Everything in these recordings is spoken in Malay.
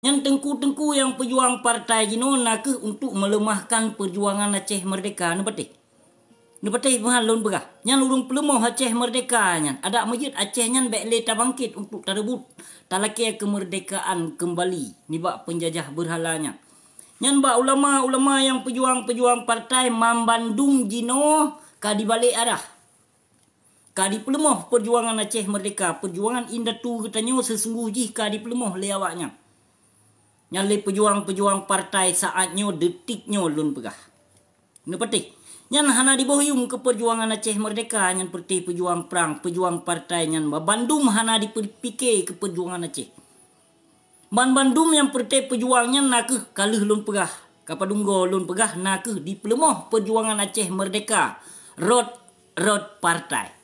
Yang tengku-tengku yang pejuang partai gino nak untuk melemahkan perjuangan Aceh Merdeka ni betul. Ni betul mahal lon berah. Yang urung pelemah Aceh Merdeka nyan. Ada majid Aceh nyan baik le bangkit untuk tarebut talaki kemerdekaan kembali ni bak penjajah berhalanya. Nyan bak ulama-ulama yang pejuang-pejuang partai membandung gino ka di balik arah. Ka di pelemah perjuangan Aceh Merdeka, perjuangan indatu katanya sesungguhnya ka di pelemah le awaknya. Yang le pejuang-pejuang partai saatnya detiknya lun pegah. Ini penting. Yang hana dibohyum ke perjuangan Aceh Merdeka yang perti pejuang perang, pejuang partai yang Bandung hana dipikir ke perjuangan Aceh. Bandung yang perti pejuangnya nak kaluh lun pegah. Kapadunggo lun pegah nak di pelemah perjuangan Aceh Merdeka. Rod partai.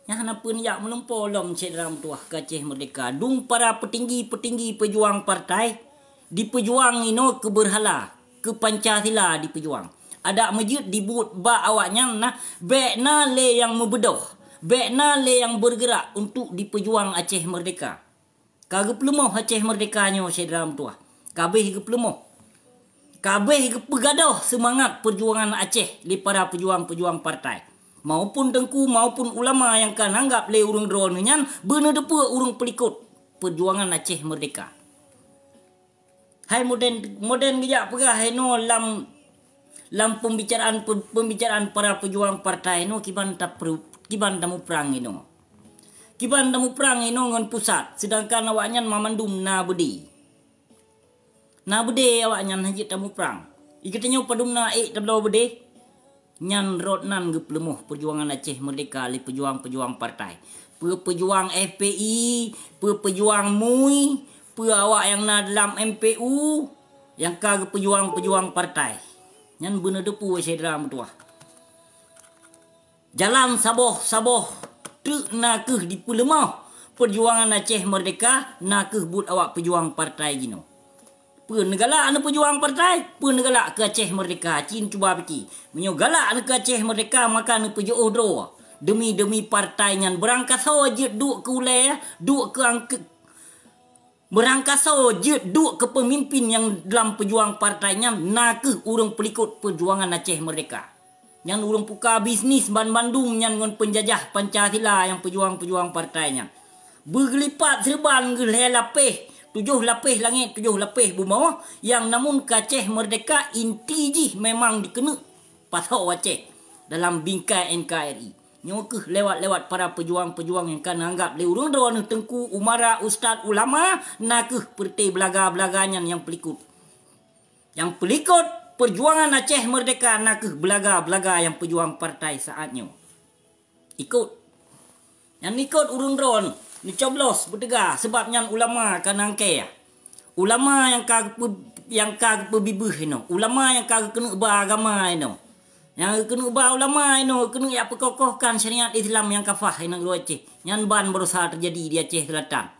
Yang hana pun yak melempau lom cedram tuah ke Aceh Merdeka. Dung para petinggi-petinggi pejuang partai dipejuang ino ke berhala, ke Pancasila dipejuang. Ada masjid dibuat ba awaknya nah bekna le yang membedoh, bekna le yang bergerak untuk dipejuang Aceh Merdeka. Kage pelemah Aceh Merdekanya cedram tuah. Kabeh ke pelemah. Kabeh ke pegadoh semangat perjuangan Aceh li para pejuang-pejuang partai. Maupun tengku maupun ulama yang kan anggap le urung drone nyan bener depa urung pelikut perjuangan Aceh Merdeka. Hai moden gejak pegah no lam pembicaraan para pejuang partai no kiban tamu perang ino. Kiban tamu perang ino ngon pusat sedangkan awaknya mamandum na budi. Na budi awaknya haji tamu perang. Ikatnya padum na tablau budi. Nyan rodnan ge pelemuh perjuangan Aceh Merdeka li pejuang-pejuang partai. Pejuang FPI, pejuang MUI, awak yang na dalam MPU, yang ka pejuang-pejuang partai. Nyan bener depu sedra metuah. Jalan saboh tu na ke di pelemah perjuangan Aceh Merdeka na ke but awak pejuang partai gino. Negala anu pejuang partai, negala ke Aceh Merdeka. Cin cuba fikir. Menyo galak anu ke Aceh Merdeka maka anu pejoh dro. Demi partai nyan berangkaso je duk ke ulai, duk ke angke. Berangkaso je duk ke pemimpin yang dalam pejuang partai nyan nak ke urang pelikut perjuangan Aceh Merdeka. Yang urang buka bisnis Bandung nyan ngon penjajah Pancasila yang pejuang-pejuang partainya. Bergelipat serban ke lapeh. 7 lapis langit, 7 lapis bumi yang namun ke Aceh Merdeka inti je memang dikena pasal Aceh dalam bingkai NKRI. Nyokeh lewat para pejuang-pejuang yang kan anggap le urang drone tengku umara ustaz ulama nakeh perti belaga-belaganya yang pelikut. Yang pelikut perjuangan Aceh Merdeka nakeh belaga-belaga yang pejuang partai saatnya. Ikut. Yang ikut urang drone ni coblos bertegar sebabnya ulama kan angkai. Ulama yang kag pebibuh ino. Ulama yang kag kena ubah agama ino. Yang kena ubah ulama ino kena ya perkokohkan syariat Islam yang kafah ino gua Aceh. Yang ban berusaha terjadi di Aceh Selatan.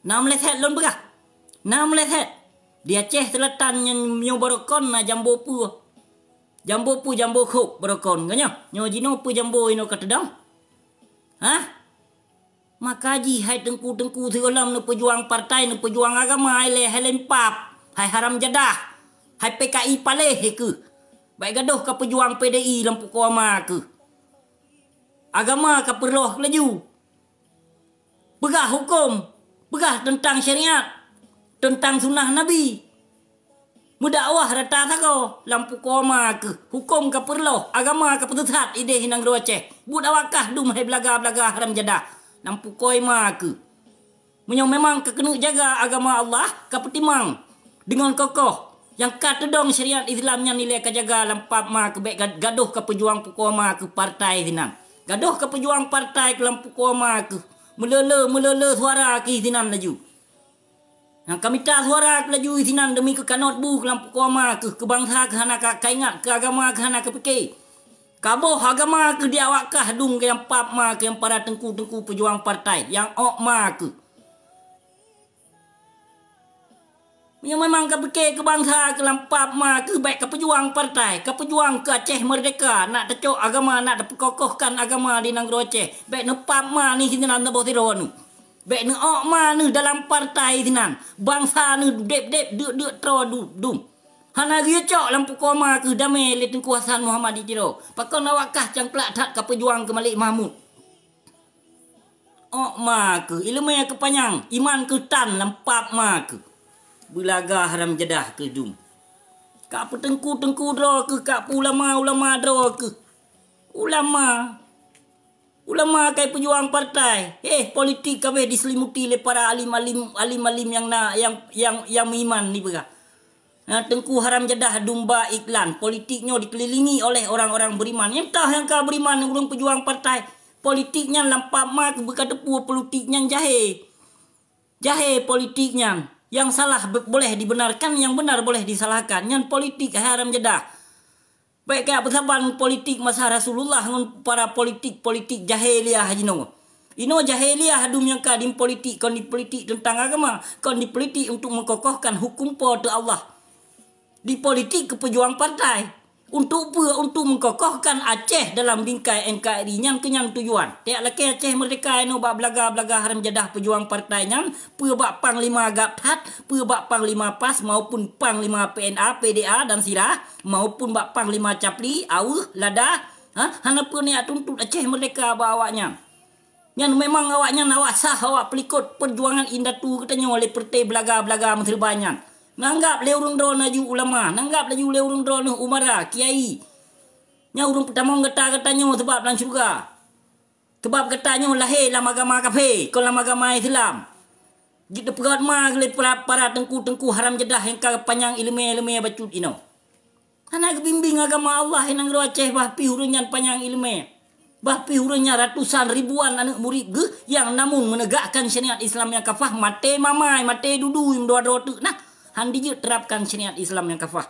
6 leset lon berah. 6 leset. Di Aceh Selatan yang barokon na jambo pu. Jambo khop barokon kanya. Nyo jino pu jambo ino katedang. Hah? Maka ji hai tengku-tengku segolam nu pejuang partai nu pejuang agama hai lempap hai haram jadah hai PKI paleh ke baik gaduh ke pejuang PDI lampu kuama ke agama ke perloh laju pegah hukum pegah tentang syariat tentang sunnah Nabi mudakwah rata tako lampu kuama ke hukum ke perloh agama ke petesat ide hinang do Aceh bud awakah dum hai belaga-belaga haram jadah nampu koi mak. Menyong memang kena jaga agama Allah kepetimang dengan kokoh yang kata dong syariat Islamnya nilai kejaga lampap mak baik gaduh ke pejuang pukoma ke partai sinan. Gaduh ke pejuang partai ke lampu koma ke melele suara ke sinan laju. Yang kami tak suara ke laju sinan demi ke kanot bu ke lampu koma ke bangsa ke hana ke ingat ke agama ke hana ke fikir. Kaboh agama ke dia awakah dung ke yang pap ma ke yang para tengku-tengku pejuang partai yang ok ma ke. Yang memang ke fikir ke bangsa ke lampap ma ke baik ke pejuang partai, ke pejuang ke Aceh Merdeka nak tecok agama nak perkokohkan agama di Negeri Aceh. Baik nepap ma ni sini nak boh tiron. Baik ni ok mana dalam partai sinan. Bangsa ni dep-dep duk tro dum. Hana dia cok lampu koma ke damai le Tengku Hassan Muhammad ditiro. Pakon awakkah cang pelak tat ke pejuang ke Malik Mahmud. Ok ma ke ilmu ke panjang, iman ke tan lampap ma ke. Belaga haram jedah ke dum. Kak petengku draw ke, kak ulama draw ke. Ulama kai pejuang partai. Politik kabeh diselimuti le para alim-alim yang beriman ni berah. Tengku haram jedah dumba iklan. Politiknya dikelilingi oleh orang-orang beriman. Yang tahu yang kau beriman urang pejuang partai. Politiknya lampap mak berkadepu politiknya jahe politiknya. Yang salah boleh dibenarkan, yang benar boleh disalahkan. Yang politik haram jedah. Baik kayak persaban politik masa Rasulullah dengan para politik jahiliyah hajino. Ino jahiliyah dum yang ka dim politik kon di politik tentang agama, kon di politik untuk mengkokohkan hukum pada Allah. Di politik ke pejuang partai untuk mengkokohkan Aceh dalam bingkai NKRI nyan kenyan tujuan. Tiak laki Aceh merdeka ino bak belaga haram jadah pejuang partai nyan, pu bak panglima Gaptat, pu bak panglima PAS maupun panglima PNA, PDA dan Sirah maupun bak panglima Capli, Awuh, Lada, hana pun ni tuntut Aceh merdeka bak awaknya. Yang memang awaknya awak sah awak pelikut perjuangan indatu katanya oleh partai belaga menteri banyak. Nanggap le urung drone aju ulama, nanggap laju le urung drone umara, kiai. Nya urung pertama katanya sebab lan syurga. Sebab katanya lahir dalam agama kafir, kalau agama Islam. Gitu pegat ma le para tengku haram jedah yang ka panjang ilmu bacut ino. Anak bimbing agama Allah yang ngro Aceh bah pi hurunyan panjang ilmu. Bah pi hurunnya ratusan ribuan anak murid yang namun menegakkan syariat Islam yang kafah mate mamai, mate dudu im doa-doa tu. Nah, handi je terapkan syariat Islam yang kafah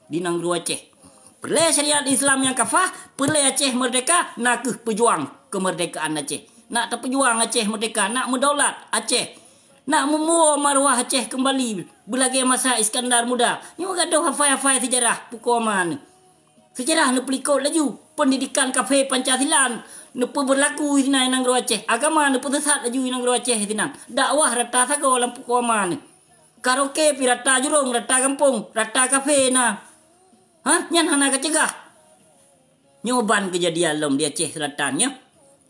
di Nanggro Aceh. Perle syariat Islam yang kafah, perle Aceh merdeka, nak ke pejuang kemerdekaan Aceh. Nak terpejuang Aceh merdeka, nak mendaulat Aceh. Nak memuah maruah Aceh kembali berlagi masa Iskandar Muda. Ni gaduh hafai sejarah pukoman. Sejarah ni pelikut laju pendidikan kafe Pancasila ni berlaku di Nanggro Aceh. Agama ni pesat laju di Nanggro Aceh di dakwah rata sago dalam pukoman ni. Karaoke pi rata jurung, rata kampung, rata kafe na. Nyan hana kecegah. Nyoban kejadian lom di Aceh Selatan ya.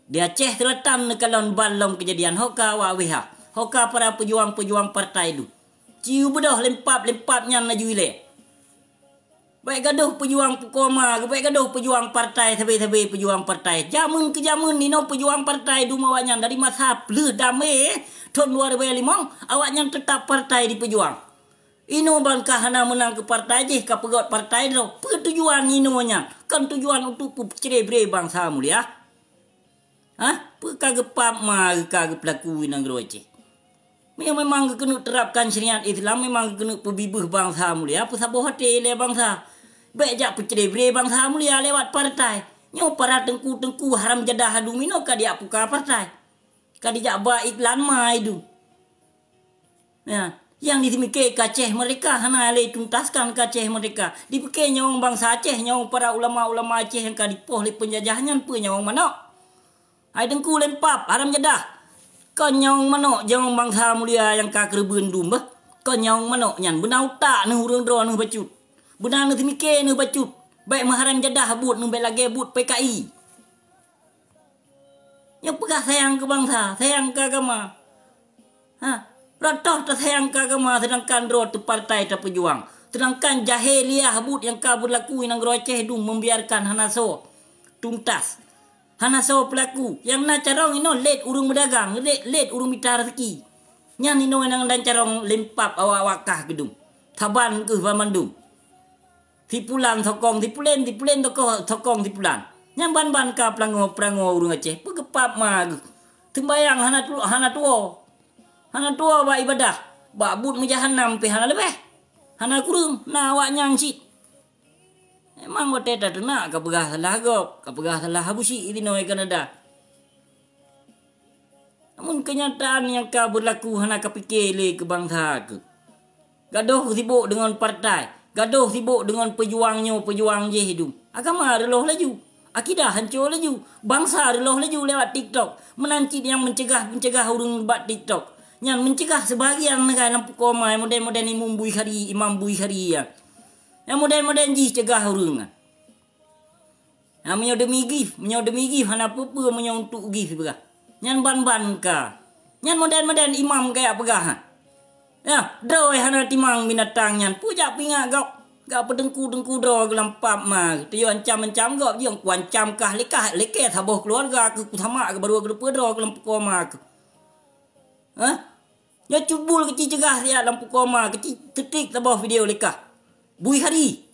Di Aceh Selatan ni kalon ban lom kejadian hoka wa wiha. Hoka para pejuang partai tu. Ciu bedah lempap nyan na juile. Baik gaduh pejuang pukoma, baik gaduh pejuang partai, sabe pejuang partai. Jamun ke jamun ni no pejuang partai du mawanya dari masa le damai tahun 2005 awaknya tetap partai di pejuang. Ino bangkah hana menang ke partai je ka pegot partai do. Tujuan ino nya kan tujuan untuk cerebre bangsa mulia. Kagepap ma kagep pelaku Nanggro Aceh. Memang kena terapkan syariat Islam, memang kena pebibih bangsa mulia, pesabo hati le bangsa. Baik jak pecerebre bangsa mulia lewat partai. Nyo para tengku haram jadah hadu mino ka dia puka partai. Ka dia ba iklan mai du. Ya, yang ditimike ke Aceh mereka hana le tuntaskan ke Aceh mereka. Dipike nyawang bangsa Aceh, nyawang para ulama-ulama Aceh yang ka dipoh le penjajahnya pu nyawang manok. Ai tengku lempap haram jadah. Kau nyawang manok jangan bangsa mulia yang ka kerebun dum bah. Kau nyawang manok nyan benau tak nu urang dro nu bacut. Benang nu timike nu bacut. Baik maharam jadah but nu baik lagi but PKI. Yang pegah sayang ke bangsa, sayang ke agama. Ratoh tak sayang ke agama sedangkan dro tu partai tak pejuang. Sedangkan jahiliyah but yang ka berlaku Nanggro Aceh du membiarkan hanaso tuntas. Hanaso pelaku yang na carong ino let urung berdagang, let urung minta rezeki. Nyan ino nang dan carong lempap awak kah gedung. Taban ke Bamandung. Tipulan sokong tipulen sokong tipulan. Nyan ban ka perango urung Aceh. Pegepap mag. Tembayang hana tua. Hana tua ba ibadah. Ba but menjahanam pe hana lebih. Hana kurung na awak nyang cit. Emang wate tak nak ka pegah salah gop, ka pegah salah habusi di noi Kanada. Namun kenyataan yang ka berlaku hana ka fikir le ke bangsa ke. Gaduh sibuk dengan partai, gaduh sibuk dengan pejuang je hidup. Agama reloh laju. Akidah hancur laju. Bangsa reloh laju lewat TikTok. Menancit yang mencegah urang buat TikTok. Yang mencegah sebahagian negara lampu koma model-model imam bui hari ya. Yang model-model ji cegah urang. Yang menyodemi gif hana apa untuk gif berah. Yang ban-ban ka. Yang model-model imam kayak pegah. Ya, droi hana timang binatang nyan. Puja pinga gak pedengku draw gelampap mah. Tu yo ancam-ancam gak yang kuancam kah lekeh saboh keluarga ke utama ke baru ke draw lampu koma ke. Ya cubul kecil cegah dia lampu koma kecil tetik saboh video lekah.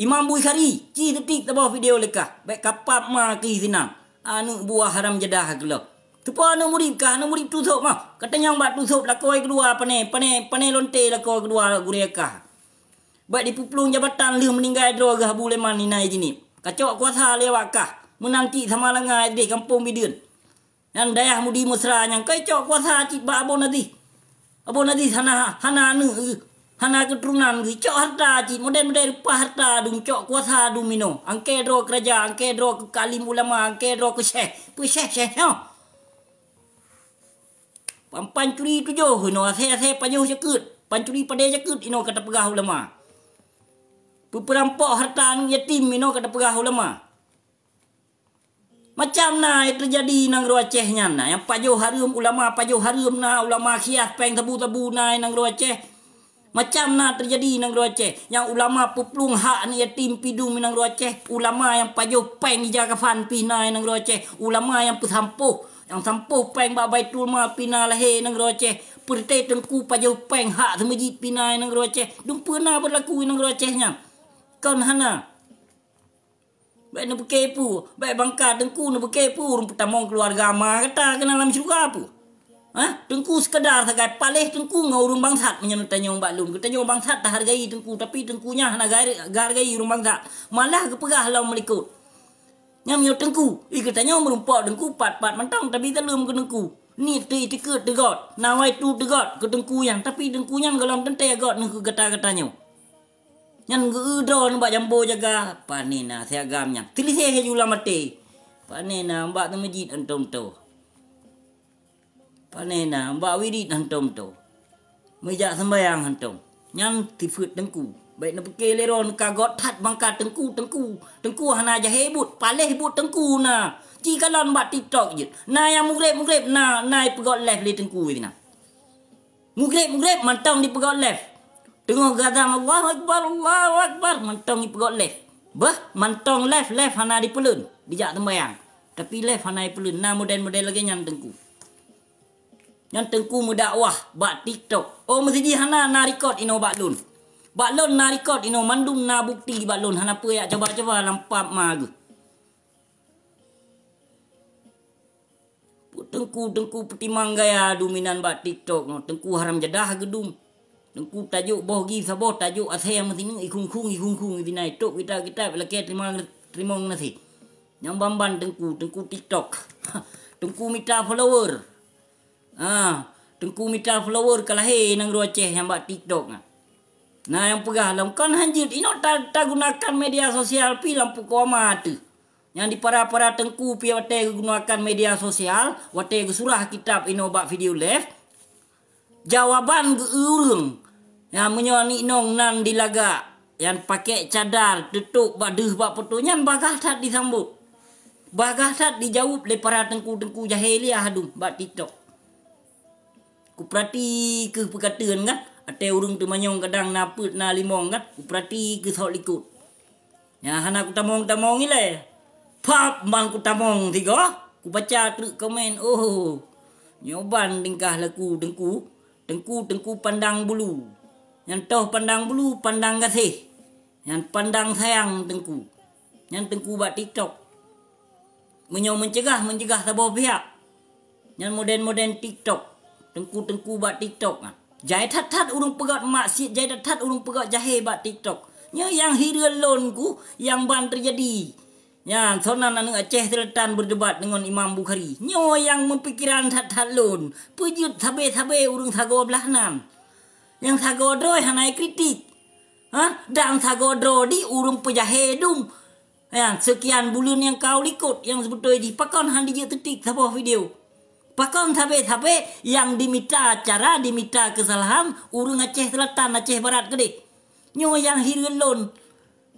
Imam bui hari, tetik saboh video lekah. Baik kapap mah ke sinang. Anu buah haram jadah gelap. Tupa anu murid tusuk mah. Katanya yang buat tusuk lakoi kedua pane lonte lakoi kedua guriaka. Baik dipuplung jabatan leh meninggal droga buleman ni naik jini. Kacok kuasa lewat kah. Menanti sama langai di kampung bidun. Yang dayah mudi mesra yang kacok kuasa cik ba abon nanti. Abon nanti hana keturunan cok harta cik model-model rupa harta dung cok kuasa dung mino. Angke dro kerajaan, angke dro ke kalim ulama, angke dro ke syekh. Syekh. Pancuri tujuh no ase panjuh cekut. Pancuri pada cekut ino kata pegah ulama. Perampok harta anu yatim ino kata pegah ulama. Macam na terjadi nang Aceh nya na yang pajuh harum ulama na ulama khias peng tabu-tabu na nang Aceh. Macam na terjadi nang Aceh yang ulama puplung hak ni yatim pidung nang Aceh, ulama yang pajuh peng jaga fan pinai nang Aceh, ulama yang pesampuh yang sampuh peng ba baitul mal pina lahir nang Aceh, pertai tengku pajuh peng hak semajid pinai nang Aceh. Dung pernah berlaku nang Aceh nya. Kon hana. Baik nak berkepu, baik bangka tengku nak berkepu urang pertamong keluarga ma kata kena dalam syurga apa. Tengku sekadar sagai palih tengku ngau urang bangsat menyang tanya mbak lum. Ketanya bangsat tak hargai tengku tapi tengkunya hana hargai urang bangsat. Malah kepegah lawan melikut. Nyam yo tengku, katanya merumpok tengku pat mentang tapi telum ke tengku. Ni tiket tegot, nawai tu tegot ke tengku yang tapi tengkunya galam tentai got nak kata-katanya. Yang geudro nampak jambo jaga panena siagamnya. Tilisih ke jula mati. Panena mbak tu masjid antum tu. Panena mbak wirid antum tu. Meja sembayang antum. Yang tifut tengku. Baik nak pergi leron kagot tat bangka tengku. Tengku hana aja hebut. Palih hebut tengku na. Jika lan buat TikTok je. Na yang mugrib na pegot live li tengku ni na. Mugrib mantang di pegot live. Tengok gadang Allahu Akbar mantong ni pegot live. Mantong live hana di pelun. Dijak tembayang. Tapi live hana di pelun. Na model-model lagi yang tengku. Yang tengku mendakwah bak TikTok. Oh mesti di hana na record ino baklun. Baklun na record ino mandum na bukti baklun hana apa ya coba lampap mag. Tengku petimang gaya dominan bak TikTok no. Tengku haram jadah gedum. Tengku tajuk boh gi saboh tajuk asai yang mesti ni ikung dinai tok kita belakang terima nasi. Yang bamban tengku TikTok. Tengku minta follower. Tengku minta follower kalahe nang Aceh yang buat TikTok. Nah yang pegah lam kan hanjit ino tak gunakan media sosial pi lampu koma tu. Yang di para tengku pi wate gunakan media sosial, wate surah kitab ino bak video live. Jawaban ke urang yang menyoni nong nan dilaga yang pakai cadar tutup baduh bak fotonya bagah tak disambut. Bagah tak dijawab oleh para tengku jahiliah hadum bak TikTok. Ku perhati ke perkataan kan. Ate urung tu manyong kadang naput na limong kan. Ku perhati ke sok likut. Ya hana ku tamong ni le. Pap bang ku tamong tiga. Ku baca terus komen. Oh. Nyoban tingkah laku tengku pandang bulu. Yang toh pandang bulu pandang kasih. Yang pandang sayang tengku. Yang tengku buat TikTok. Mencegah sebuah pihak. Yang modern TikTok. Tengku buat TikTok. Jai tat urung pegat maksiat, jai tat urung pegat jahe buat TikTok. Yang hira lon ku yang ban terjadi. Yang sonan anu Aceh Selatan berdebat dengan Imam Bukhari. Yang mempikiran tat lon. Pejut sabe urung sago belah nan. Yang sago droi hanai kritik. Dan sago dro di urung pejahe dum. Ya, sekian bulan yang kau likut yang sebetulnya di pakon handi je tetik sebuah video. Pakon sampai yang diminta acara, diminta kesalahan, urung Aceh Selatan, Aceh Barat gede. Nyo yang hirelon.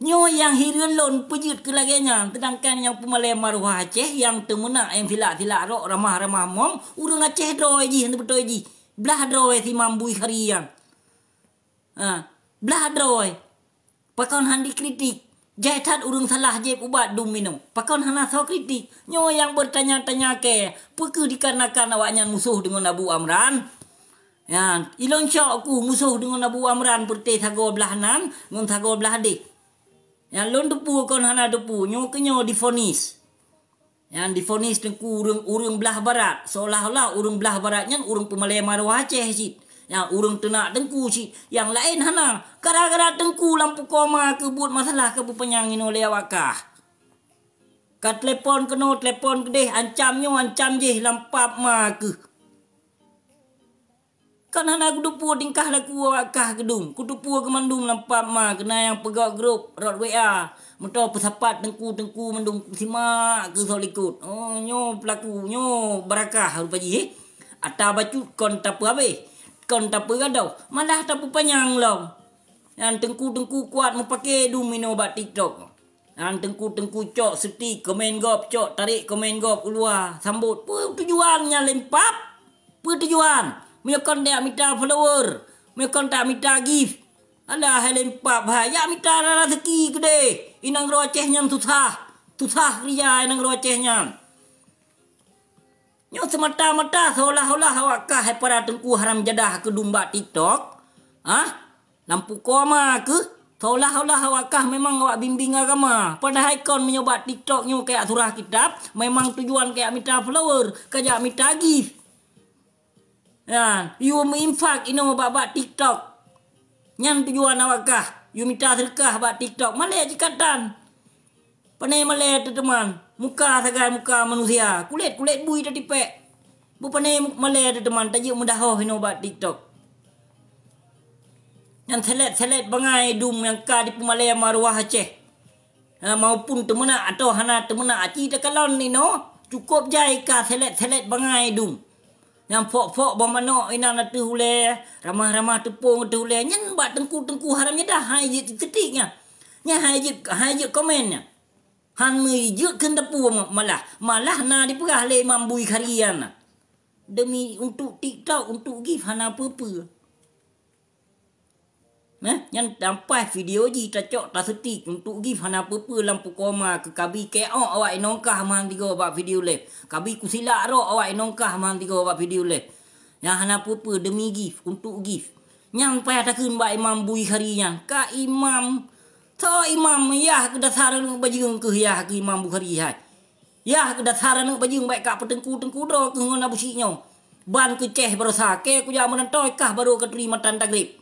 Nyo yang hirelon pejut ke laganya. Sedangkan yang pemalai maruah Aceh yang temena yang silak-silak rok ramah-ramah mom, urung Aceh droi ji betul ji. Belah droi si mambui harian. Belah droi. Pakon handi kritik. Jaitat urung salah je ubat dum minum. Pakon hana so kritik. Nyo yang bertanya-tanya ke. Peke dikarenakan awaknya musuh dengan Abu Amran. Ya, ilon syok aku musuh dengan Abu Amran putih thago belah nan. Ngon thago belah dik. Ya, lon depu kon hana depu. Nyo kenyo difonis. Yang difonis tengku urung belah barat. Seolah-olah urung belah baratnya urung pemalai maruah Aceh sih. Yang urung tenak tengku si. Yang lain hana. Gara-gara tengku lampu koma kebut masalah kebu penyangin oleh awakah. Kat telepon kena telepon kedeh. Ancamnya ancam je lampap ma ke. Kan hana kudupu tingkah laku awakah gedung. Kudupu ke mandum lampap ma. Kena yang pegak grup. Rot WA. Mentau pesapat tengku mendung simak ke solikut. Oh nyo pelaku. Nyo barakah rupaji. Atau bacut kon tak apa habis. Kon tak apa kadau. Malah tak apa panjang lah. Yang tengku kuat mau pakai domino bat TikTok. Yang tengku cok seti komen gop cok tarik komen gop keluar sambut. Apa tujuannya lempap? Apa tujuan? Mereka tak minta follower. Mereka tak minta gift. Alah lempap ha. Ya minta rezeki gede. Inang rocehnya susah. Susah kerja inang rocehnya. Nyo semata-mata seolah-olah awakah para tengku haram jadah ke domba TikTok. Lampu koma ke? Seolah-olah awakah memang awak bimbing agama. Padahal ikon menyobat TikTok nyo kayak surah kitab. Memang tujuan kayak minta follower. Kayak minta gift. Ya, you menginfak ino bak TikTok. Nyan tujuan awakah. You minta sedekah bak TikTok. Malai cikatan. Panai malai teman. Muka sagai muka manusia. Kulit bui tadi pek. Bupanai malai teman. Tajuk mudahoh ino bak TikTok. Yang selet bangai dum yang ka di pemalai maruah Aceh. Maupun temena atau hana temena aci tekalon ni no. Cukup jai ka selet bangai dum. Yang fok bomano ina na tu hule. Ramah-ramah tepung tu hule. Nyan buat tengku haramnya dah. Hai je ketiknya. Nya hai je komennya. Han me je ken tepu malah na diperah le mambui harian. Demi untuk TikTok untuk gift hana apa-apa. Yang dampai video ji tacok tak setik untuk gift hana apa-apa lampu koma ke kabi KO awak inongkah man tiga buat video le. Kabi kusilak ro awak inongkah man tiga buat video le. Yang hana apa-apa demi gift untuk gift. Yang payah takun ba imam bui harian. Ka imam to imam yah ke dasaran bajung ke yah ke imam Bukhari hai. Yah ke dasaran bajung baik ka petengku do ke ngona busiknyo. Ban ke ceh berosa ke ku ja menentoi kah baru ke terima tan tagrib.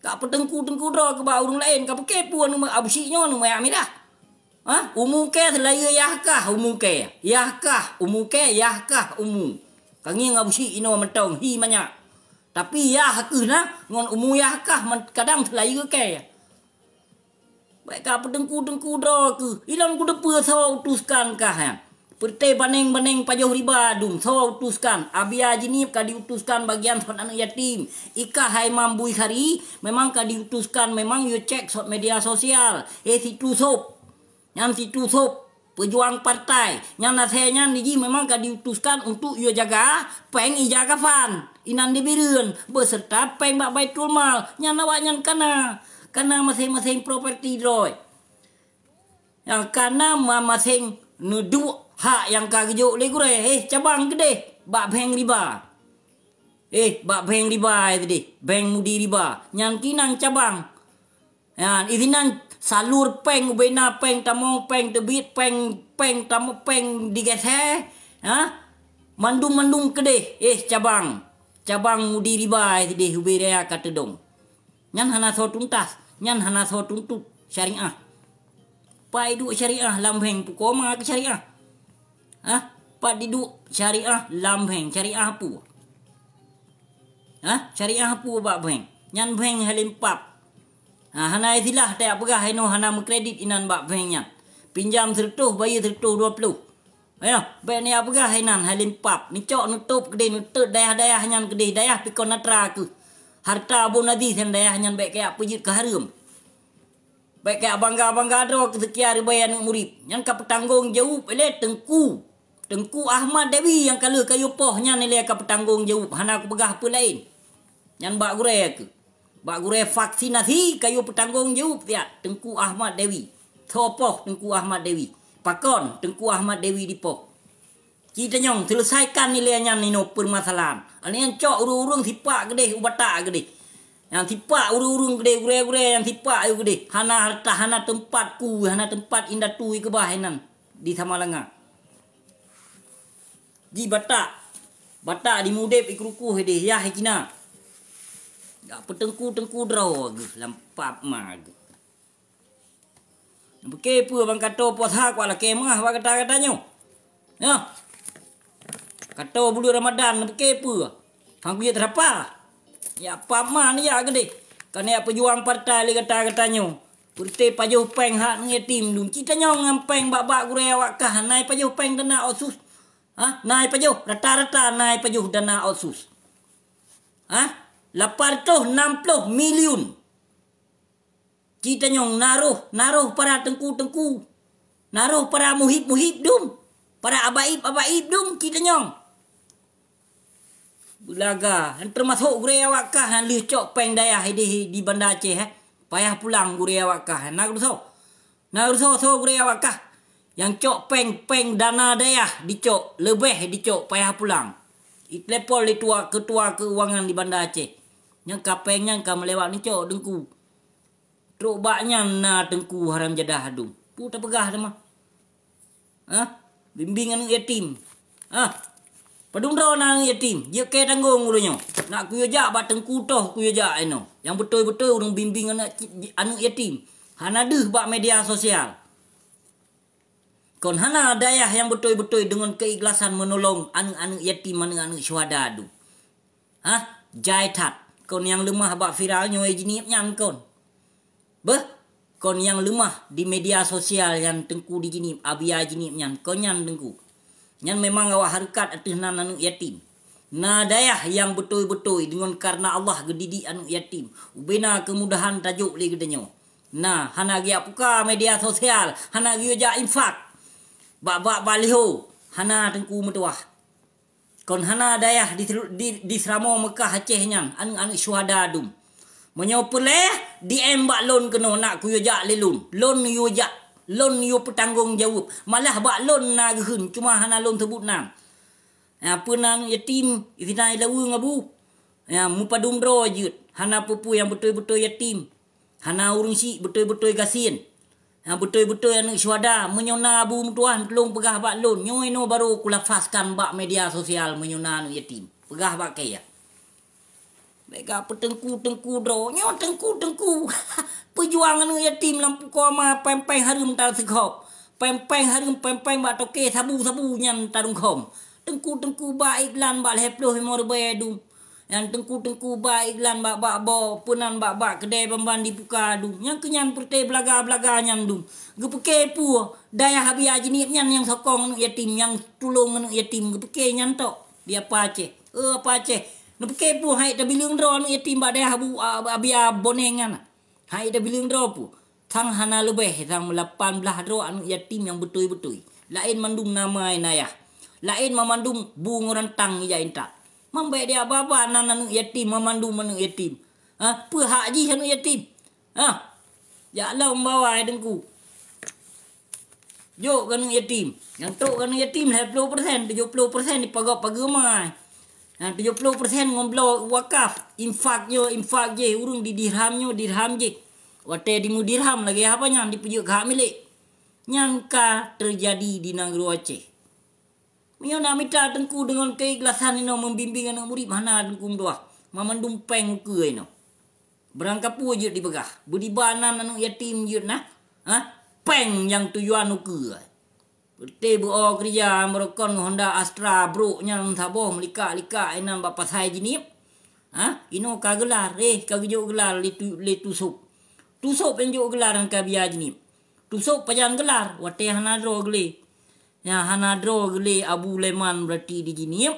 Kak petengku do ke ba urung lain ka kepuan nama abusiknyo nama amidah. Umu ke selaya yahkah umu ke. Yahkah umu ke yahkah umu. Kangi ngabusik ino mentong hi banyak. Tapi yah ke na ngon umu yahkah kadang selaya ke. Baik kak petengku do ke. Ilan ku depa sawa utuskan kah. Perte baneng pajoh riba dum sawa utuskan. Abia jinip ka diutuskan bagian sot anak yatim. Ika hai mambui hari memang ka diutuskan memang you cek sot media sosial. Situ sop. Yang situ sop pejuang partai. Yang nasenya niji memang ka diutuskan untuk you jaga peng ijaga fan. Inan dibireun beserta peng bak Baitul Mal. Yang awaknya kana masing-masing properti droy. Yang kana masing nudu hak yang kagejuk le gure cabang gede bak bank riba bak bank riba tadi bank mudi riba nyan kinang cabang yan izinan salur peng ubena peng tamong peng debit peng tamu peng digese mandung gede cabang mudi riba tadi ubera kata dong nyan hana so tuntas nyan hana so tuntut syariah pai du syariah lambeng pukoma ke syariah Pak diduk syariah lambeng syariah apa? Syariah apa bak beng? Nyan beng halimpap. Hana isilah tak pegah ino hana mengkredit inan bak banknya. Pinjam 100 bayar 120. Ayo, bank ni apegah inan halin pap. Ni cok nutup gede nutut dayah-dayah nyan gede dayah pikon natra ke. Harta Abu Nadi sen dayah nyan baik kayak pejit ke harum. Baik kayak bangga-bangga dro kesekian ribayan murid. Nyan ka petanggung jawab ele Tengku Ahmad Dewi yang kalau kayu poh nyan ele ka petanggung jawab. Hana aku pegah apa lain. Nyan bak gure ke. Bak gure vaksinasi kayu petanggung jawab dia Tengku Ahmad Dewi. Thopoh Tengku Ahmad Dewi. Pakon Tengku Ahmad Dewi di poh. Kita nyong selesaikan nilainya nino permasalahan. Ani yang cok urung-urung tipak gede ubata gede. Yang tipak urung-urung gede gure-gure yang tipak ayu gede. Hana harta hana tempatku, hana tempat indah tu ke bahinan di Samalanga. Ji bata. Bata di mudep ikruku hede ya hikina. Gak petengku-tengku draw ge lampap mag. Buke pu bang kato pos hak wala kemah wa kata-katanya. Ya. Kato bulu Ramadan buke pu. Hang biar terapa. Ya pama ni ya gede. Kena pejuang partai li kata-katanya. Purte pajuh peng hak ni yatim dum. Kita nyong ngampeng bak-bak gure awak kah nai pajuh peng dana otsus. Nai pajuh rata-rata nai pajuh dana otsus. 860 million. Kita nyong naruh para tengku-tengku. Naruh para muhib-muhib dum. Para abaib-abaib dum kita nyong. Bulaga. Termasuk gure awak kah lih cok peng dayah di Banda Aceh. Payah pulang gure awak kah. Naruh so gure awak kah. Yang cok peng dana dayah dicok. Lebih dicok payah pulang. Itlepol ketua keuangan di Banda Aceh. Yang kapengnya melewat ni cok dengku. Truk baknya na Tengku haram jadah dum. Pu tak pegah dah mah. Bimbingan yatim. Padung ro nang yatim. Dia ke tanggung ulunyo. Nak ku jak ba Tengku toh ku jak eno. Yang betul-betul urang bimbing anak yatim. Hana deh bak media sosial. Kon hana dayah yang betul-betul dengan keikhlasan menolong anak-anak yatim, anak-anak syuhada tu. Jai tat. Kon yang lemah bak viralnya jinip nyan kon. Kon yang lemah di media sosial yang Tengku di jinip, abia jinip nyan, kon nyan Tengku. Nyan memang awak harkat atas nan anak yatim. Na dayah yang betul-betul dengan karena Allah gedidik anak yatim. Ubena kemudahan tajuk li gedenya. Nah, hana gi apuka media sosial, hana gi ja infak. Bak-bak baliho, hana Tengku metuah. Kon hana dayah di Seramo Mekah Aceh nyan, anak-anak syuhada dum. Menyopeleh di embak lon kena nak ku yo jak lelun. Lon yo jak. Lon yo petanggung jawab. Malah bak lon na gehun cuma hana lon sebut nang. Apa nang yatim izinai lawu ngabu. Ya mupadum dro jut. Hana pupu yang betul-betul yatim. Hana urung si betul-betul gasin. Yang betul-betul anak syuhada menyona abu tuan tolong pegah bak lon. Nyoy no baru ku lafazkan bak media sosial menyona anak yatim. Pegah bak kaya. Mereka petengku-tengku dro. Nyo tengku-tengku. Perjuangan yatim lampu koma pempeng harum tar sekop. Pempeng harum pempeng bak toke sabu-sabu nyan tarung kom. Tengku-tengku bak iklan bak leploh memor bayadum. Yang tengku-tengku bak iklan bak bo punan bak kedai bamban dibuka dum. Yang kenyan perte belaga-belaga nyan dum. Gepeke pu daya habis ajinip nyan yang sokong yatim yang tulung yatim gepeke nyan tok. Dia apa Aceh? Apa Aceh? Nepeke pu hai da bilang dro anu yatim bak dah abu abia bonengan. Hai da bilang dro pu. Thang hana lebih thang 18 dro anu yatim yang betul-betul. Lain mandum nama inayah. Lain memandum bung rentang ya intak. Mambai dia baba anu yatim memandum anu yatim. Pe hak ji anu yatim. Ya Allah membawa Tengku. Jo kan yatim. Yang tok kan yatim 50%, 70% dipagak pagemai. 70% ngomblo wakaf, infak je, urung di dirham je. Wate di mu dirham lagi apa nyan dipujuk hak milik. Nyangka terjadi di negeri Aceh. Menyona mita Tengku dengan keikhlasan ino membimbing anak murid mana Tengku doa. Mamandum peng ke ino. Berangkap pu je dibegah. Budibanan anak yatim je nah. Peng yang tujuan ke. Berte buo kerja merokon Honda Astra bro nyang saboh melika-lika enam bapak saya jinip. Ino kagelar kagejo gelar litu sup. Tusuk penjuk gelar ka biar jenip. Tusuk pajan gelar. Wate hanadro gele. Ya hanadro gele Abu Leman berarti di jenip.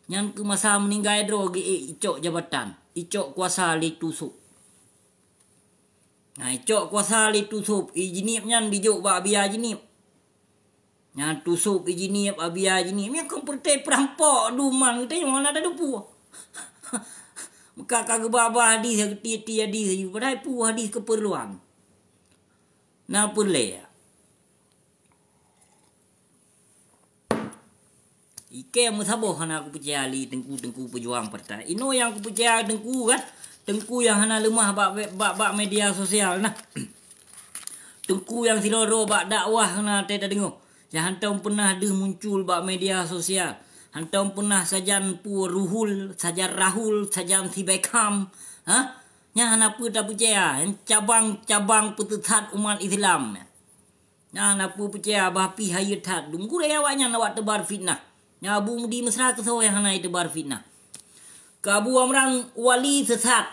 Yang ke masa meninggal dro ge icok jabatan. Icok kuasa li tusuk. Nah icok kuasa li tusuk. Jenip nyan dijuk bak biar jenip. Yang tusuk jenip biar jenip. Yang kompertai perampok duman. Kita yang mana ada dupu. Maka kagak babah hadis ti hadis padahal pu hadis keperluan. Nah perle ya. Ike musabah hana aku percaya li tengku pejuang partai. Ino yang aku percaya tengku kan. Tengku yang hana lemah bak media sosial nah. Tengku yang siloro bak dakwah hana teta dengo. Yang hantam pernah ada muncul bak media sosial. Hantam pernah sajan pu Ruhul, sajan Rahul, sajan si Beckham. Ha? Nya apa tak percaya? Cabang-cabang petethat umat Islam. Nya apa percaya bahapi hayat dum gure awaknya nak tebar fitnah. Nya Abu Mudi mesra ke yang hana tebar fitnah. Kabu Amran wali sesat.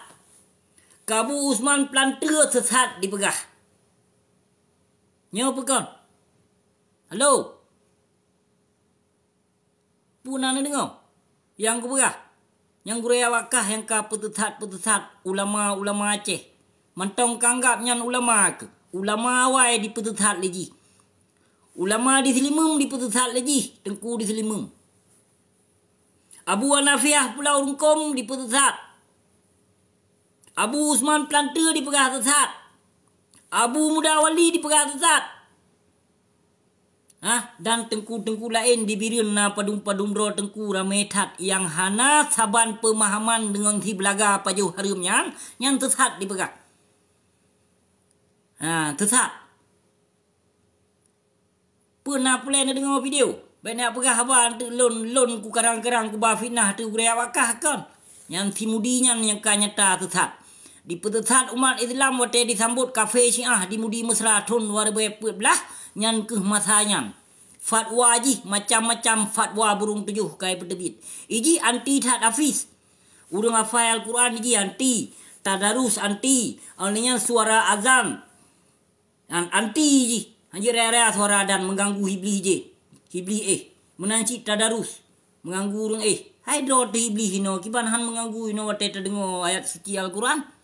Kabu Usman planter sesat dipegah. Nya apa kon? Halo. Punan dengar yang ku berah yang guraya wakah yang ka petethat ulama Aceh mentong kanggap nyan ulama ke ulama awai di petethat lagi ulama di Selimum di petethat lagi tengku di Selimum Abu Hanafiah Pulau Rungkom di petethat Abu Usman Planter di pegah tethat Abu Mudawali di pegah tethat dan tengku-tengku lain dibirin na padum-padum ro tengku ramethat yang hana saban pemahaman dengan si belaga pajuh harum yang tesat dipegak. Tesat. Pernah plan dengar video. Banyak pegah haban tu lon ku karang-karang ku ba fitnah tu guraya wakah kan. Yang timudinya yang kanyata tesat. Di petesat umat Islam wate disambut kafe Syiah di Mudi Mesra Tun warbe belah nyan ke masanya fatwa ji macam-macam fatwa burung tujuh kai berdebit iji anti tad hafiz urang hafal Al-Quran iji anti tadarus anti alnya suara azan anti ji anjir raya suara dan mengganggu hiblis menanci tadarus mengganggu urang hai do hiblis ino kiban han mengganggu ino wate terdengar ayat suci Al-Quran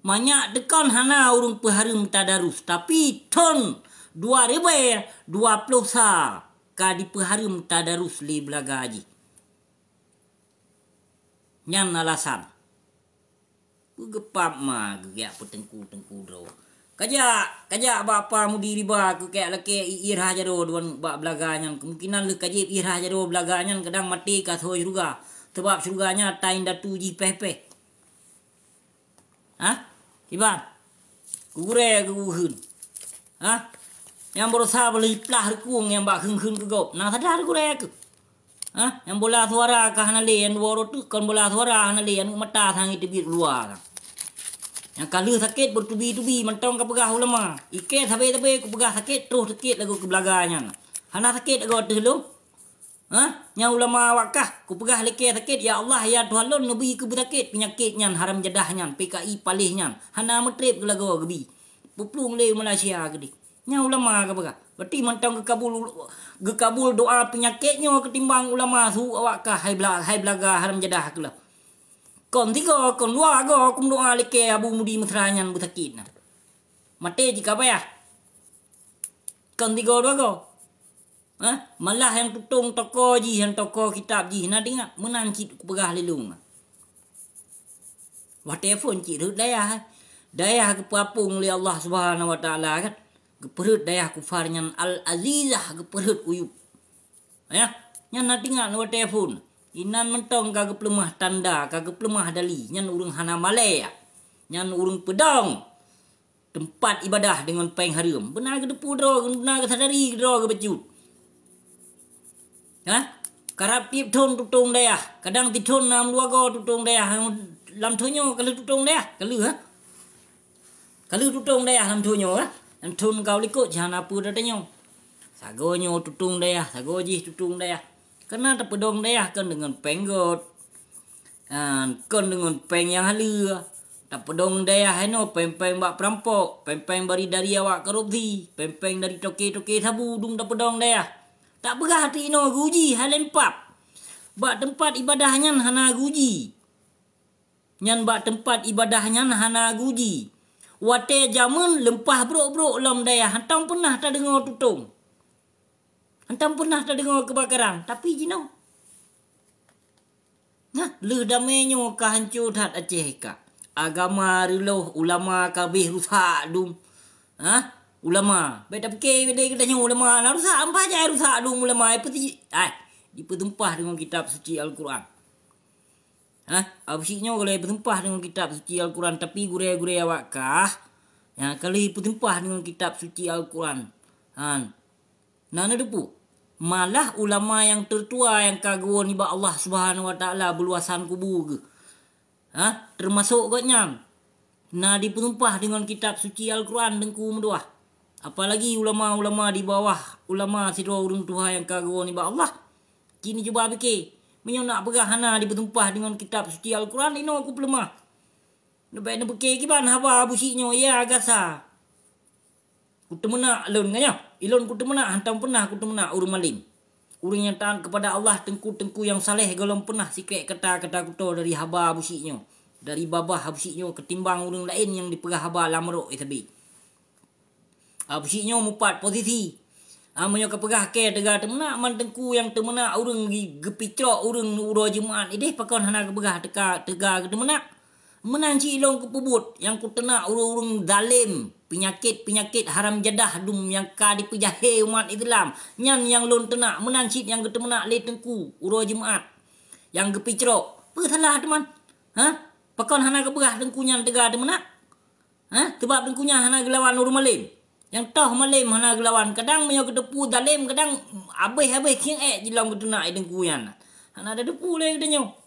banyak dekan hana urung peharum tadarus tapi ton 2020 sa ka di peharum tadarus li belaga haji. Nyan alasan. Gepap mah geyak petengku do. Kaja bapa mudi riba ku kayak leke irah jado duan bak belaga nyan kemungkinan le kajib irah jado belaga nyan kadang mati ka thoi surga sebab surganya tain datu ji peh. Iban, gure guhun, yang berusaha beli plah rekung yang bak hung ke gop, nah sadar gure ke, yang bola suara kah nale yang waro tu kon bola suara nale yang mata sang itu bir luar, yang kalau sakit bertubi mentong ke pegah ulama, iket tabe ku pegah sakit terus sakit lagu ke belaganya, hana sakit lagu tu lu, yang ulama wakah ku pegah leke sakit ya Allah ya Tuhan lon nabi ke sakit penyakit nyan haram jadah nyan PKI palih nyan hana metrip ke lagu gebi puplung le Malaysia gedi nya ulama ke pegah berarti mentang ke kabul doa penyakitnya ketimbang ulama su wakah hai blaga haram jadah ke lah kon tiga kon dua go kum doa leke Abu Mudi Mesra nyan sakit nah mate jika apa ya kon tiga dua go malah yang tutung toko ji, yang toko kitab ji, nak dengar menanci ku pegah lelung. Wah telefon cik rut dayah ke papung li Allah Subhanahu Wa Taala kan. Ke perut dayah kufarnya Al-Azizah ke perut uyup. Ya, nyan nak dengar wah telefon. Inan mentong kagak pelemah tanda, kagak pelemah dali, nyan urang hana malaya. Nyan urang pedang. Tempat ibadah dengan peng harum. Benar ke depu dro, benar ke sadari dro ke becut. Karap tip ton tutung daya kadang titon nam dua go tutung daya lam thonyo kalau tutung daya kalau tutung daya lam thonyo lam thon kau likut jangan apa datanya sagonyo tutung daya sagoji tutung daya karena terpedong daya kan dengan penggot kan dengan peng yang halua Tak pedong daya heno pempeng bak perampok, pempeng bari dari awak korupsi, pempeng dari toke-toke sabu dum tak pedong daya. Tak begah hati ino guji halempap. Bak tempat ibadahnya hana guji. Nyan bak tempat ibadahnya hana guji. Wate jamun lempah brok-brok lam daya. Hantam pernah tak dengar tutung. Hantam pernah tak dengar kebakaran. Tapi jino. Nah, le damenyo ka hancur hat Aceh ka. Agama riloh ulama kabeh rusak dum. Ulama. Baik tak fikir dia katanya ulama nak rusak apa aja rusak dum ulama. Apa ti? Dipertumpah dengan kitab suci Al-Quran. Absinya kalau bertumpah dengan kitab suci Al-Quran tapi gure-gure awak kah? Ya, kalau bertumpah dengan kitab suci Al-Quran. Nana depu. Malah ulama yang tertua yang kagum ni ba Allah Subhanahu Wa Taala berluasan kubur ke. Termasuk katnya. Nah dipertumpah dengan kitab suci Al-Quran dengku mendoah. Apalagi ulama-ulama di bawah ulama sidra urung Tuhan yang kagum ni ba Allah. Kini cuba fikir. Menyo nak pegah hana dipertumpah dengan kitab suci Al-Quran ino aku pelemah. Lepas nak fikir kiban haba busiknya ya agasa. Ku temena lon kanya. Ilon ku temena hantam pernah ku temena urung malim. Urung yang taat kepada Allah tengku-tengku yang saleh golong pernah sikit kata-kata kuto dari haba busiknya. Dari babah busiknya ketimbang urung lain yang dipegah haba lamrok isabi. Busiknya mupat posisi. Amanyo kapegah ke tega temena man tengku yang temena urung gepicrok urung uro jemaat ideh pakon hana kapegah tega temena. Menanci ilong kepubut yang kutena urung-urung zalim, penyakit haram jadah dum yang ka dipejahe umat Islam. Nyan yang lon tena menanci yang ketemena le tengku uro jemaat. Yang gepicrok. Apa salah teman? Pakon hana kapegah tengku nyan tega temena. Sebab tengkunya hana gelawan urung malim. Yang tah malim hana gelawan kadang menyo kedepu zalim kadang abeh-abeh king jilong ketena tengku yan. Hana ada depu le katanya.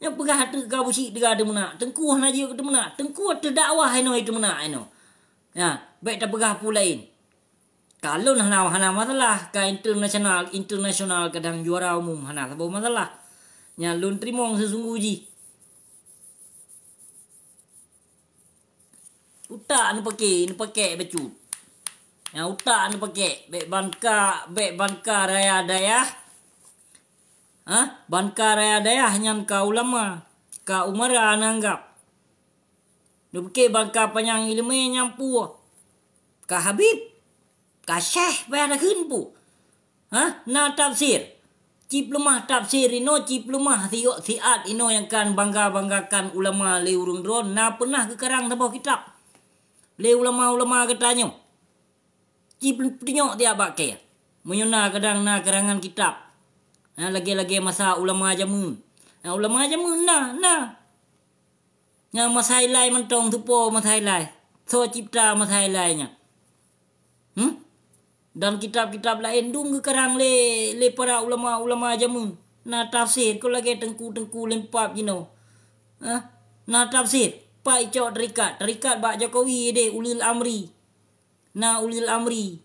Yang pegah tega busik tega temena. Tengku hana je ketemena. Tengku terdakwah eno temena eno. Ya, baik tak pegah pula lain. Kalau hana masalah ka internasional kadang juara umum hana sebab masalah. Nya lun trimong sesungguh ji. Utak anu pakai becut. Ya utak anu pakai bek banka raya daya. Banka raya daya nyan ka ulama. Ka umara nanggap. Dupke banka panyang ilmu nyampu. Ka Habib. Ka Syekh bayar kun pu. Na tafsir. Cip lemah tafsir ino cip lemah siat ino yang kan banggakan ulama le urung dron. Na pernah ke karang tabah kitab. Le ulama-ulama katanya. Cip tinyok dia bakai. Menyona kadang na karangan kitab. Lagi-lagi masa ulama jamun. Ulama jamun nah. Yang masailai mentong tupo masailai. So cipta masailainya. Dan kitab-kitab lain dung ke karang le para ulama jamun. Na tafsir ko lagi tengku lempap Na tafsir pai cok terikat bak Jokowi deh ulil amri. Na ulil amri.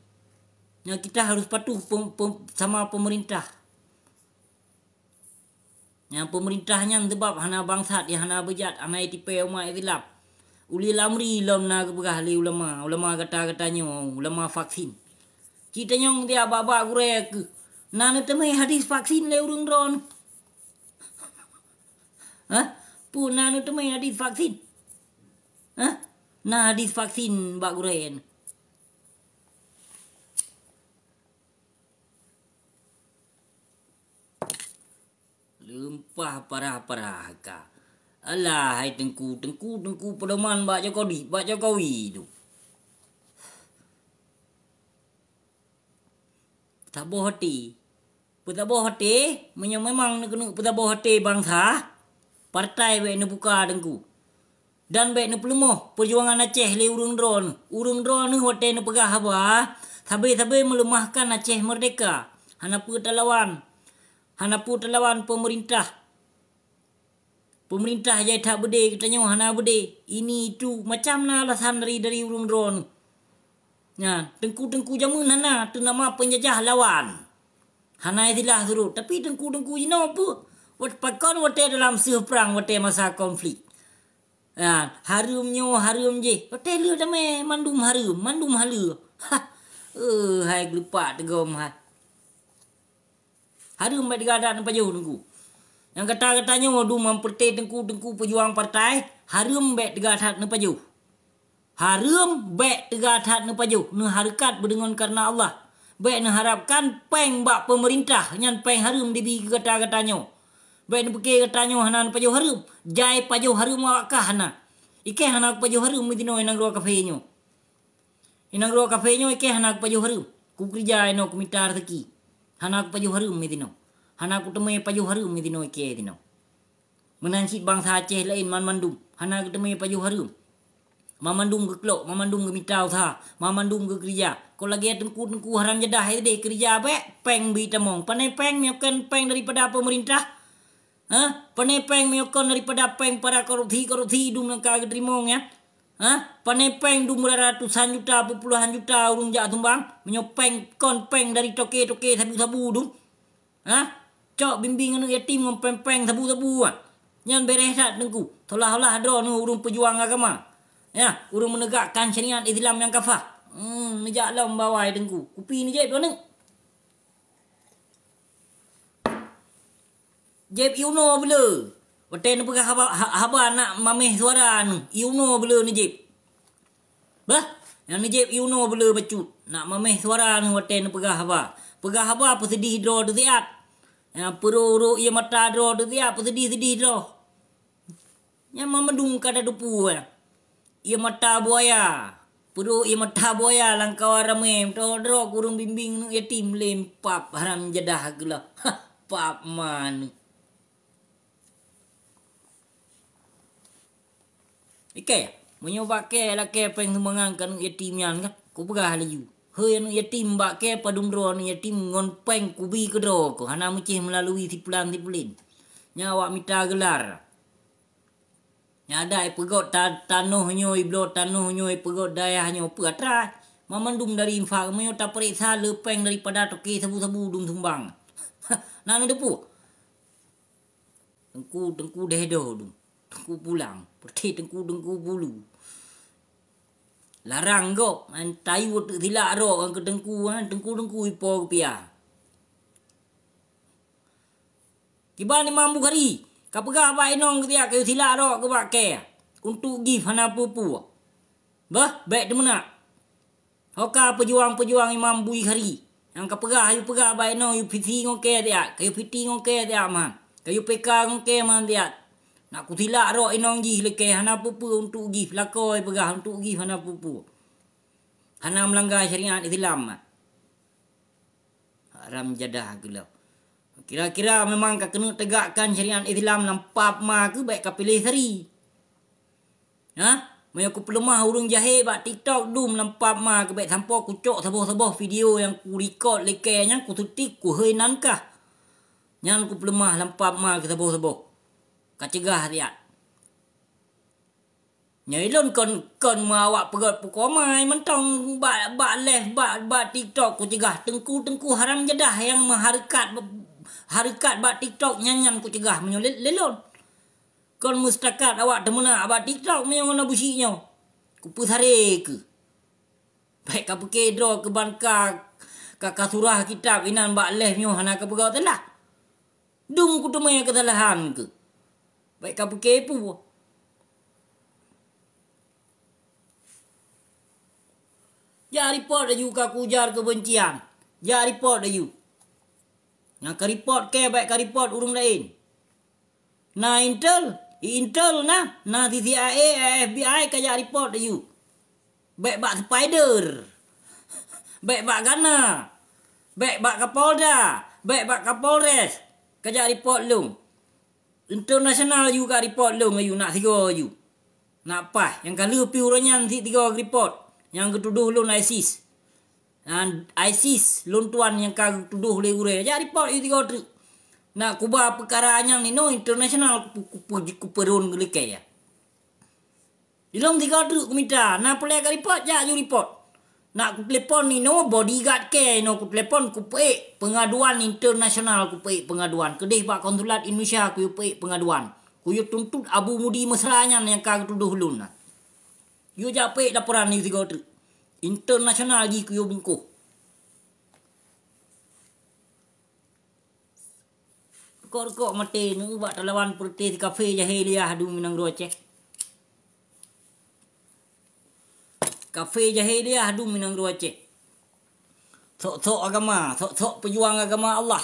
Kita harus patuh sama pemerintah. Yang pemerintahnya sebab hana bangsat yang hana bejat hana tipe umat Islam. Ulil amri lam na kepegah li ulama kata-katanya ulama vaksin. Kita nyong dia baba gure ke. Nana temai hadis vaksin le urung dron. Pun nana temai hadis vaksin. Na hadis vaksin bak gure. Lempah parah-parah ka. Alah hai tengku pedoman bak Jokowi tu. Tabah hati. Petabah hati memang kena petabah hati bangsa. Partai baik nak buka tengku. Dan baik nak pelemah perjuangan Aceh le urung dron. Urung dron ni hotel nak pegah apa? Sabai melemahkan Aceh merdeka. Hana pu terlawan pemerintah. Pemerintah jai tak berde katanya hana berde. Ini itu macam na alasan dari urung dron. Ya, tengku jamun hana tu nama penjajah lawan. Hana itilah suruh. Tapi tengku jino apa? Pakon wate dalam perang wate masa konflik. Harumnya harum je. Hotel lu dah mandum harum. Mandum halu. Hai gelupak tegom hai. Harum baik digadak nampak jauh tengku. Yang kata-katanya du mempertai tengku pejuang partai. Harum baik digadak nampak jauh. Harum baik digadak nampak jauh. Ne harakat berdengan karena Allah. Baik ne harapkan peng bak pemerintah. Nyan peng harum dibi kata-katanya. Baik ne pekir katanya hana nampak jauh harum. Jai pajau harum awakah hana. Ike hana pajau harum mitino inang ruang kafenya. Inang ruang kafenya ike hana pajau harum. Ku kerja ino ku minta rezeki. Hana pajau harum mitino. Hana ku temui pajau harum mitino ike tino. Menansip bangsa Aceh lain mandum. Hana ku temui pajau harum. Mamandum ke kelok, mamandum ke minta usaha, mamandum ke kerja. Kau lagi tengku haram jadah deh kerja peng bi tamong. Panai peng miakan peng daripada pemerintah. Panai peng miakan daripada peng para korupsi dum nang kagak terimong ya. Panai peng dum ratusan juta, puluhan juta urung jak tumbang. Menyopeng kon peng dari toke sabu-sabu dum. Cok bimbing anu yatim ngom peng sabu-sabu. Nyan beres dak tengku. Tolah-olah ada nu urung pejuang agama. Ya, urung menegakkan syariat Islam yang kafah. Nejak lah membawai tengku. Kupi ni jeb mana? Jeb Yuno bela. Waten pegah haba nak mameh suara nu. Yuno bela ni jeb. Bah, yang ni jeb Yuno bela becut. Nak mameh suara nu waten pegah haba. Pegah haba apa sedih draw tu tiap. Ya, peruru ia mata draw tu tiap. Sedih draw. Yang mamedung kada dupu ya. Ia mata buaya. Perut ia mata buaya langkau ramai. Todrok kurung bimbing yatim lempap haram jadah gula. Pap man. Ikai. Menyoba ke laki peng sumbangan kan yatim yan kan. Ku pegah laju. Hei anu yatim bak ke padum dro anu yatim ngon peng kubi ke dro ko. Hana mucih melalui tipulan. Nyawa mita gelar. Nyadai pegot tanuh nyoi blot tanuh nyoi pegot dayah nyoi pegatrai. Mamandum dari infak menyo tak periksa lepeng daripada toke sabu-sabu dum sumbang. Nana depu. Tengku dedo dum. Tengku pulang. Perti tengku bulu. Larang go antai wut tilak ro ke tengku ipo pia. Kiba ni mambu hari. Kapagah ba inong ketia kayu silak ro ke bak ke untuk give hana pupu. Bah, baik demena. Hoka pejuang imam bui hari. Yang kapagah ayu pegah ba inong yu piti ngoke dia, kayu piti ngoke dia man. Kayu peka ngoke man dia. Nak ku silak ro inong ji leke hana pupu untuk give lakoi pegah untuk give hana pupu. Hana melanggar syariat Islam. Haram jadah gelo. Kira-kira memang kau kena tegakkan syariat Islam lampap ma ke baik kau pilih seri. Mereka aku pelemah urung jahit bak TikTok dum lampap ma ke baik sampai aku cok saboh-saboh video yang ku record lekenya ku tutik ku hei nankah. Yang aku pelemah lampap ma ke saboh-saboh. Kau cegah dia. Nyelon kon mawak pegot pukomai mentong bak leh bak TikTok ku cegah tengku haram jadah yang harikat bak TikTok nyanyan ku cegah menyolet lelon. Kon mustakat awak temuna bak TikTok menyong businya. Ku pusare ke. Baik ka peke draw ke banka ka surah kitab inan bak leh nyo hana ka pegau telah. Dung ku temui kesalahan ke. Baik ka peke pu. Ja report dah you ka kujar kebencian. Ja report dah you. Yang ka report ke baik ka report urung lain. Na Intel na CIA, FBI ka ja report dah you. Baik bak Spider. Baik bak Gana. Baik bak Kapolda, baik bak Kapolres. Ka ja report long. International you ka report long you nak tiga you. Nak pas yang kalau pi uranyan tiga report. Yang ketuduh lon ISIS. Dan ISIS lon tuan yang kagak tuduh le ure. Jadi report itu tiga truk. Nak kubah perkara yang ni no international ku perun gelike ya. Di lom tiga truk ku minta. Nak pelai ka report ja you report. Nak ku telepon ni no bodyguard ke no ku telepon ku pe pengaduan internasional ku pe pengaduan. Kedih bak konsulat Indonesia ku pe pengaduan. Kuyo tuntut Abu Mudi mesranya yang kagak tuduh hulun nah. Yo japek laporan ni tiga tu. Internasional di kuyo bungkuh. Kok mati nu buat lawan protes kafe jahiliah du minang roce. Kafe jahiliah du minang roce. Sok-sok agama, sok-sok pejuang agama Allah.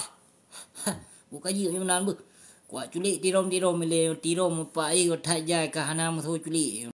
Buka je menan bu. Kuat culik tirom mele tirom pa ai go thai jai ka hanam so culik.